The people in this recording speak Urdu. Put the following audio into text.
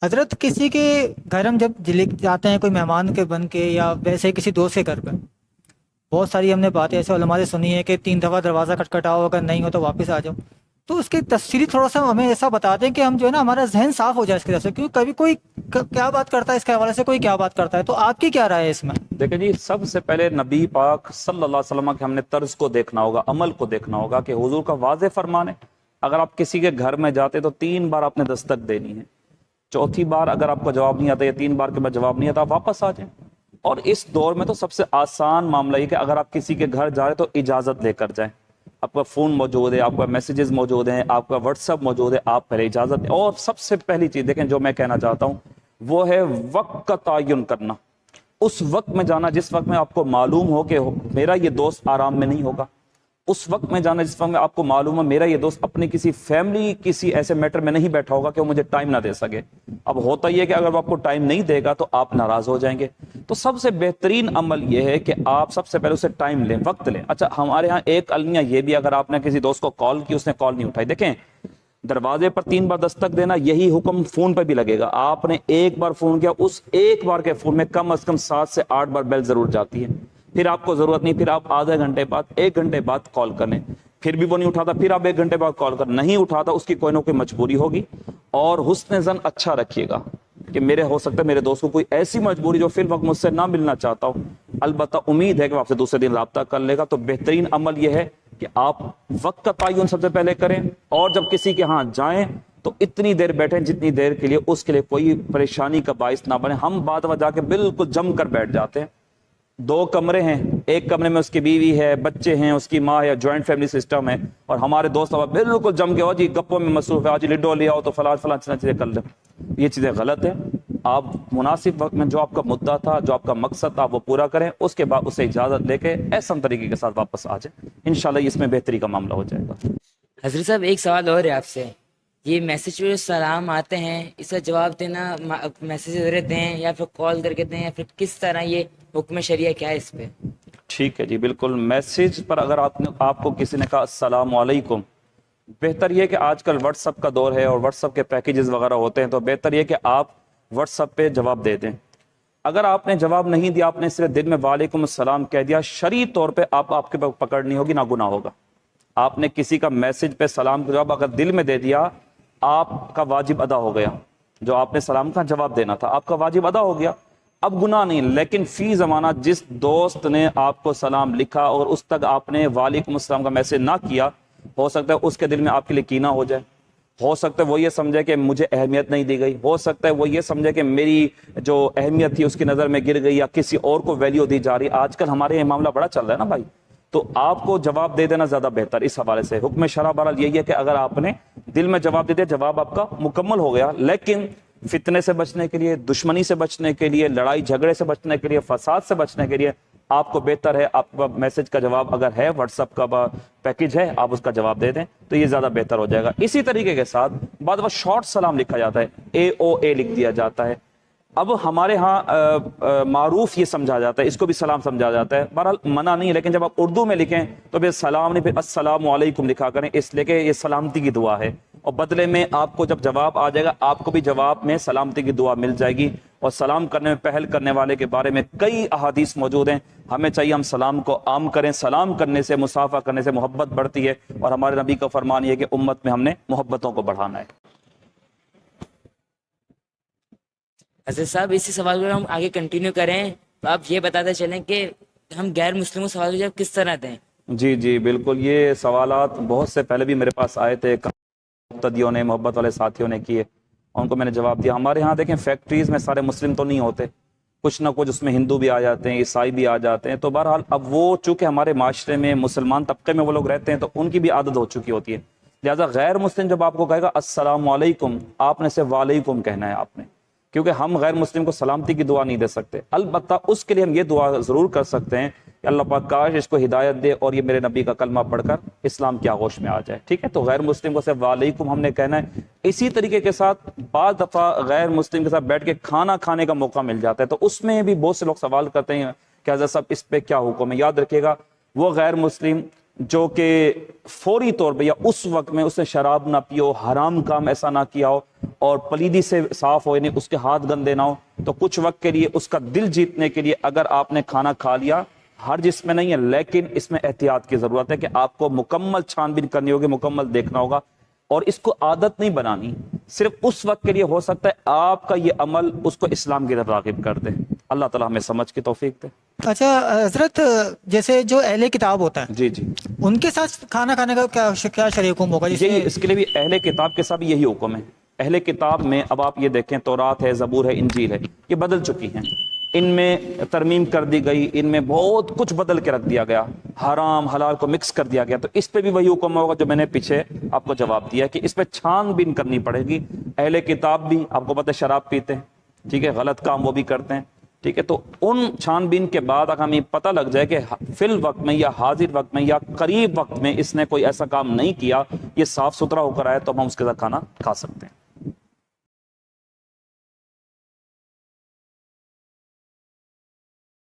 حضرت کسی کے گھر ہم جب جلے جاتے ہیں کوئی مہمان کے بن کے یا ویسے ہی کسی دوست کے گھر پہ، بہت ساری ہم نے باتیں ایسے علماء سے سنی ہے کہ 3 دفعہ دروازہ کھٹکھٹاؤ، اگر نہیں ہو تو واپس آ جاؤ. تو اس کی تفصیلی تھوڑا سا ہمیں ایسا بتا دیں کہ ہم جو ہے نا ہمارا ذہن صاف ہو جائے اس کی طرف سے، کیونکہ کبھی کوئی کیا بات کرتا ہے اس کے حوالے سے، کوئی کیا بات کرتا ہے. تو آپ کی کیا رائے ہے اس میں؟ دیکھیں جی، سب سے پہلے نبی پاک صلی اللہ علیہ وسلم کے ہم نے طرز کو دیکھنا ہوگا، عمل کو دیکھنا ہوگا کہ حضور کا واضح فرمان ہے اگر آپ کسی کے گھر میں جاتے تو 3 بار آپ نے دستک دینی ہے. چوتھی بار اگر آپ کو جواب نہیں آتا یا 3 بار کے بعد جواب نہیں آتا، آپ واپس آ جائیں. اور اس دور میں تو سب سے آسان معاملہ یہ کہ اگر آپ کسی کے گھر جا رہے تو اجازت لے کر جائیں. آپ کا فون موجود ہے، آپ کا میسیجز موجود ہیں، آپ کا واٹس ایپ موجود ہے، آپ پہلے اجازت دیں. اور سب سے پہلی چیز دیکھیں جو میں کہنا چاہتا ہوں وہ ہے وقت کا تعین کرنا. اس وقت میں جانا جس وقت میں آپ کو معلوم ہو کہ میرا یہ دوست آرام میں نہیں ہوگا. اس وقت میں جانا جس وقت میں آپ کو معلوم ہے میرا یہ دوست اپنی کسی فیملی کسی ایسے میٹر میں نہیں بیٹھا ہوگا کہ وہ مجھے ٹائم نہ دے سکے. اب ہوتا یہ کہ اگر وہ آپ کو ٹائم نہیں دے گا تو آپ ناراض ہو جائیں گے. تو سب سے بہترین عمل یہ ہے کہ آپ سب سے پہلے اسے ٹائم لیں، وقت لیں. اچھا، ہمارے ہاں ایک المیہ یہ بھی، اگر آپ نے کسی دوست کو کال کی اس نے کال نہیں اٹھائی، دیکھیں دروازے پر 3 بار دستک دینا یہی حکم فون پہ بھی لگے گا. آپ نے ایک بار فون کیا، اس ایک بار کے فون میں کم از کم 7 سے 8 بار بیل ضرور جاتی ہے. پھر آپ کو ضرورت نہیں، پھر آپ آدھے گھنٹے بعد 1 گھنٹے بعد کال کریں. پھر بھی وہ نہیں اٹھاتا، پھر آپ 1 گھنٹے بعد کال کر، نہیں اٹھاتا، اس کی کوئی نہ کوئی مجبوری ہوگی. اور حسن زن اچھا رکھیے گا کہ میرے ہو سکتا ہے میرے دوست کو کوئی ایسی مجبوری جو فی الوقت مجھ سے نہ ملنا چاہتا ہو، البتہ امید ہے کہ وہ آپ سے دوسرے دن رابطہ کر لے گا. تو بہترین عمل یہ ہے کہ آپ وقت کا تعین سب سے پہلے کریں، اور جب کسی کے ہاں جائیں تو اتنی دیر بیٹھیں جتنی دیر کے لیے اس کے لیے کوئی پریشانی کا باعث نہ بنے. ہم بعد میں جا کے بالکل جم کر بیٹھ جاتے ہیں. 2 کمرے ہیں، ایک کمرے میں اس کی بیوی ہے، بچے ہیں، اس کی ماں ہے، جوائنٹ فیملی سسٹم ہے، اور ہمارے دوست اب بالکل جم کے ہو جی گپوں میں مصروف ہے، آج لڈو لے آؤ تو فلاں فلاں چیزیں کر لیں. یہ چیزیں غلط ہیں. آپ مناسب وقت میں جو آپ کا مدعا تھا، جو آپ کا مقصد تھا، وہ پورا کریں. اس کے بعد اسے اجازت لے کے احسن طریقے کے ساتھ واپس آ جائیں. انشاءاللہ اس میں بہتری کا معاملہ ہو جائے گا. حضرت صاحب ایک سوال اور ہے آپ سے، یہ میسج پہ جو سلام آتے ہیں اس کا جواب دینا میسج ذریعے دیں یا پھر کال کر کے دیں، یا پھر کس طرح یہ حکم شریعہ کیا ہے اس پہ؟ ٹھیک ہے جی، بالکل. میسج پر اگر آپ کو کسی نے کہا السلام علیکم، بہتر یہ کہ آج کل واٹس ایپ کا دور ہے اور واٹس ایپ کے پیکیجز وغیرہ ہوتے ہیں، تو بہتر یہ کہ آپ واٹس ایپ پہ جواب دے دیں. اگر آپ نے جواب نہیں دیا، آپ نے صرف دل میں وعلیکم السلام کہہ دیا، شرعی طور پہ آپ کے پکڑ نہیں ہوگی، نہ گناہ ہوگا. آپ نے کسی کا میسج پہ سلام کا جواب اگر دل میں دے دیا، آپ کا واجب ادا ہو گیا. جو آپ نے سلام کا جواب دینا تھا آپ کا واجب ادا ہو گیا، اب گناہ نہیں. لیکن فی زمانہ جس دوست نے آپ کو سلام لکھا اور اس تک آپ نے وعلیکم السلام کا میسج نہ کیا، ہو سکتا ہے اس کے دل میں آپ کے لیے کینہ ہو جائے. ہو سکتا ہے وہ یہ سمجھے کہ مجھے اہمیت نہیں دی گئی. ہو سکتا ہے وہ یہ سمجھے کہ میری جو اہمیت تھی اس کی نظر میں گر گئی، یا کسی اور کو ویلیو دی جا رہی. آج کل ہمارے یہ معاملہ بڑا چل رہا ہے نا بھائی. تو آپ کو جواب دے دینا زیادہ بہتر. اس حوالے سے حکم شرع بہرحال یہی ہے کہ اگر آپ نے دل میں جواب دے دیا، جواب آپ کا مکمل ہو گیا. لیکن فتنے سے بچنے کے لیے، دشمنی سے بچنے کے لیے، لڑائی جھگڑے سے بچنے کے لیے، فساد سے بچنے کے لیے آپ کو بہتر ہے آپ کا میسج کا جواب اگر ہے، واٹس ایپ کا پیکج ہے، آپ اس کا جواب دے دیں تو یہ زیادہ بہتر ہو جائے گا. اسی طریقے کے ساتھ بعد وہ شارٹ سلام لکھا جاتا ہے، AOA لکھ دیا جاتا ہے. اب ہمارے ہاں معروف یہ سمجھا جاتا ہے، اس کو بھی سلام سمجھا جاتا ہے. بہرحال منع نہیں ہے، لیکن جب آپ اردو میں لکھیں تو پھر سلام نہیں، پھر السلام علیکم لکھا کریں، اس لیے کہ یہ سلامتی کی دعا ہے. اور بدلے میں آپ کو جب جواب آ جائے گا، آپ کو بھی جواب میں سلامتی کی دعا مل جائے گی. اور سلام کرنے میں پہل کرنے والے کے بارے میں کئی احادیث موجود ہیں. ہمیں چاہیے ہم سلام کو عام کریں. سلام کرنے سے، مصافحہ کرنے سے محبت بڑھتی ہے، اور ہمارے نبی کا فرمان یہ ہے کہ امت میں ہم نے محبتوں کو بڑھانا ہے. حضرت صاحب اسی سوال کو ہم آگے کنٹینیو کریں تو آپ یہ بتاتے چلیں کہ ہم غیر مسلموں سوال کا جواب کس طرح دیں؟ جی جی بالکل. یہ سوالات بہت سے پہلے بھی میرے پاس آئے تھے، مقتدیوں نے، محبت والے ساتھیوں نے کیے، ان کو میں نے جواب دیا. ہمارے ہاں دیکھیں فیکٹریز میں سارے مسلم تو نہیں ہوتے، کچھ نہ کچھ اس میں ہندو بھی آ جاتے ہیں، عیسائی بھی آ جاتے ہیں. تو بہرحال اب وہ چونکہ ہمارے معاشرے میں مسلمان طبقے میں وہ لوگ رہتے ہیں تو ان کی بھی عادت ہو چکی ہوتی ہے. لہٰذا غیر مسلم جب آپ کو کہے گا السلام علیکم، آپ نے صرف وعلیکم کہنا ہے آپ نے، کیونکہ ہم غیر مسلم کو سلامتی کی دعا نہیں دے سکتے. البتہ اس کے لیے ہم یہ دعا ضرور کر سکتے ہیں کہ اللہ پاک کاش اس کو ہدایت دے اور یہ میرے نبی کا کلمہ پڑھ کر اسلام کی آغوش میں آ جائے. ٹھیک ہے، تو غیر مسلم کو صرف وعلیکم ہم نے کہنا ہے. اسی طریقے کے ساتھ بعض دفعہ غیر مسلم کے ساتھ بیٹھ کے کھانا کھانے کا موقع مل جاتا ہے، تو اس میں بھی بہت سے لوگ سوال کرتے ہیں کہ حضرت صاحب اس پہ کیا حکم ہے. یاد رکھیے گا، وہ غیر مسلم جو کہ فوری طور پہ یا اس وقت میں اس نے شراب نہ پیو، حرام کام ایسا نہ کیا ہو، اور پلیدی سے صاف ہو، یعنی اس کے ہاتھ گندے نہ ہو، تو کچھ وقت کے لیے اس کا دل جیتنے کے لیے اگر آپ نے کھانا کھا لیا، حرج اس میں نہیں ہے، لیکن اس میں احتیاط کی ضرورت ہے کہ آپ کو مکمل چھان بین کرنی ہوگی، مکمل دیکھنا ہوگا، اور اس کو عادت نہیں بنانی، صرف اس وقت کے لیے ہو سکتا ہے آپ کا یہ عمل اس کو اسلام کی طرف راغب کر دے۔ اللہ تعالیٰ ہمیں سمجھ کی توفیق دے۔ اچھا حضرت، جیسے جو اہل کتاب ہوتا ہے جی جی، ان کے ساتھ کھانا کھانے کا کیا شرعی حکم ہوگا؟ یہی اس کے لیے بھی اہل کتاب کے ساتھ بھی یہی حکم ہے۔ اہل کتاب میں اب آپ یہ دیکھیں، تورات ہے، زبور ہے، انجیل ہے، یہ بدل چکی ہیں، ان میں ترمیم کر دی گئی، ان میں بہت کچھ بدل کے رکھ دیا گیا، حرام حلال کو مکس کر دیا گیا، تو اس پہ بھی وہی حکم ہوگا جو میں نے پیچھے آپ کو جواب دیا کہ اس پہ چھان بین کرنی پڑے گی۔ اہل کتاب بھی آپ کو پتہ ہے شراب پیتے ہیں، ٹھیک ہے، غلط کام وہ بھی کرتے ہیں، ٹھیک ہے، تو ان چھان بین کے بعد اگر ہمیں پتہ لگ جائے کہ فی الوقت میں یا حاضر وقت میں یا قریب وقت میں اس نے کوئی ایسا کام نہیں کیا، یہ صاف ستھرا ہو کر آئے، تو ہم اس کے ساتھ کھانا کھا سکتے ہیں۔